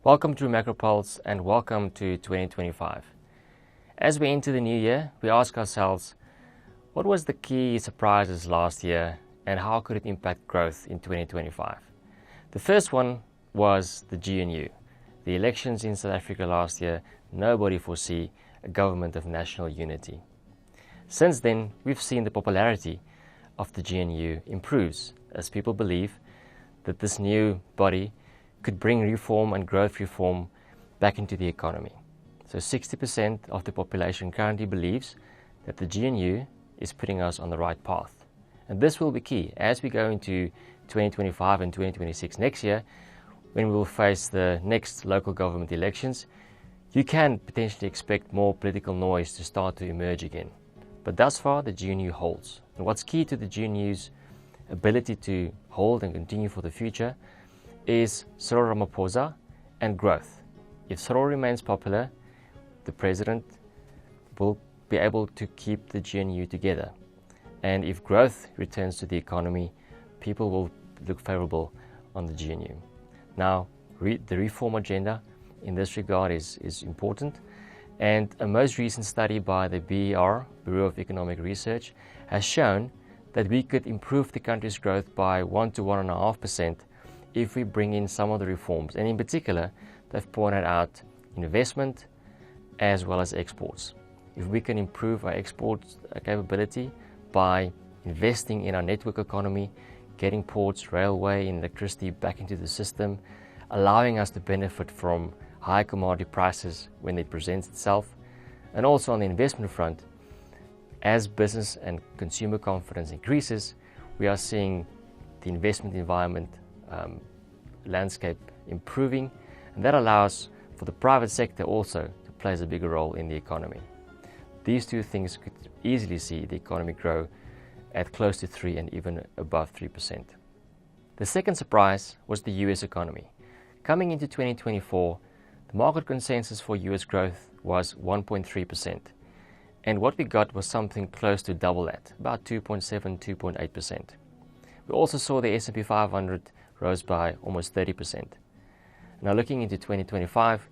Welcome to MacroPulse and welcome to 2025. As we enter the new year, we ask ourselves, what was the key surprises last year and how could it impact growth in 2025? The first one was the GNU. The elections in South Africa last year, nobody foresee a government of national unity. Since then, we've seen the popularity of the GNU improves as people believe that this new body could bring reform and growth reform back into the economy. So 60% of the population currently believes that the GNU is putting us on the right path. And this will be key as we go into 2025 and 2026 next year, when we will face the next local government elections. You can potentially expect more political noise to start to emerge again. But thus far, the GNU holds. And what's key to the GNU's ability to hold and continue for the future is Cyril Ramaphosa and growth. If Cyril remains popular, the president will be able to keep the GNU together. And if growth returns to the economy, people will look favorable on the GNU. Now, the reform agenda in this regard is important. And a most recent study by the BER, Bureau of Economic Research, has shown that we could improve the country's growth by 1 to 1.5% if we bring in some of the reforms. And in particular, they've pointed out investment as well as exports. If we can improve our export capability by investing in our network economy, getting ports, railway, and electricity back into the system, allowing us to benefit from high commodity prices when it presents itself, and also on the investment front, as business and consumer confidence increases, we are seeing the investment environment landscape improving, and that allows for the private sector also to play a bigger role in the economy. These two things could easily see the economy grow at close to 3 and even above 3%. The second surprise was the US economy. Coming into 2024, the market consensus for US growth was 1.3%. And what we got was something close to double that, about 2.7, 2.8%. We also saw the S&P 500 rose by almost 30%. Now looking into 2025,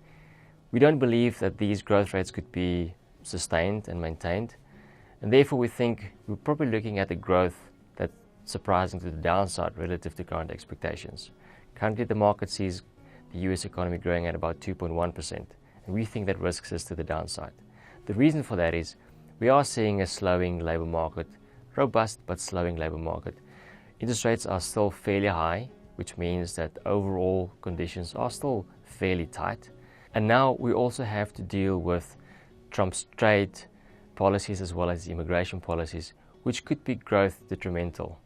we don't believe that these growth rates could be sustained and maintained. And therefore we think we're probably looking at a growth that's surprising to the downside relative to current expectations. Currently the market sees the US economy growing at about 2.1%, and we think that risks us to the downside. The reason for that is we are seeing a slowing labor market, robust but slowing labor market. Interest rates are still fairly high, which means that overall conditions are still fairly tight. And now we also have to deal with Trump's trade policies as well as immigration policies, which could be growth detrimental.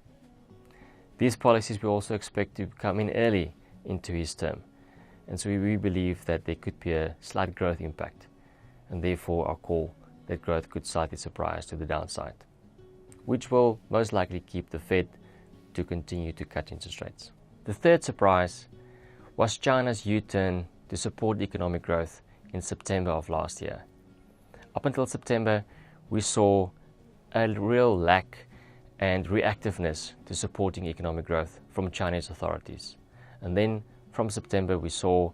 These policies we also expect to come in early into his term. And so we believe that there could be a slight growth impact, and therefore our call that growth could slightly surprise to the downside, which will most likely keep the Fed to continue to cut interest rates. The third surprise was China's U-turn to support economic growth in September of last year. Up until September, we saw a real lack and reactiveness to supporting economic growth from Chinese authorities. And then from September, we saw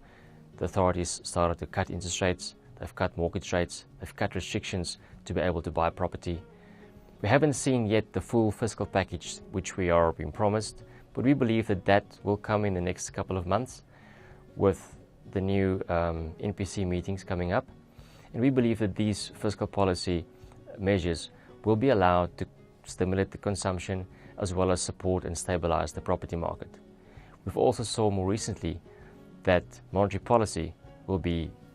the authorities started to cut interest rates, they've cut mortgage rates, they've cut restrictions to be able to buy property. We haven't seen yet the full fiscal package which we are being promised, but we believe that that will come in the next couple of months with the new NPC meetings coming up. And we believe that these fiscal policy measures will be allowed to stimulate the consumption as well as support and stabilize the property market. We've also saw more recently that monetary policy will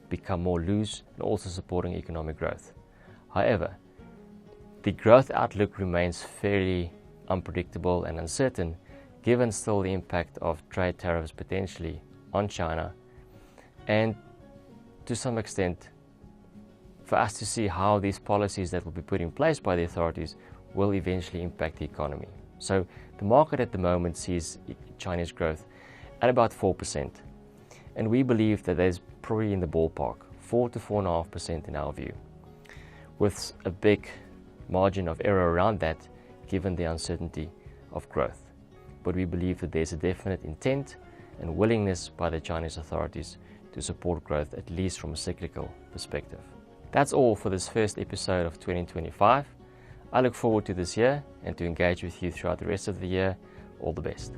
become more loose and also supporting economic growth. However, the growth outlook remains fairly unpredictable and uncertain, given still the impact of trade tariffs potentially on China, and to some extent for us to see how these policies that will be put in place by the authorities will eventually impact the economy. So the market at the moment sees Chinese growth at about 4%, and we believe that there's probably in the ballpark 4 to 4.5% in our view, with a big margin of error around that given the uncertainty of growth. But we believe that there's a definite intent and willingness by the Chinese authorities to support growth, at least from a cyclical perspective. That's all for this first episode of 2025. I look forward to this year and to engage with you throughout the rest of the year. All the best.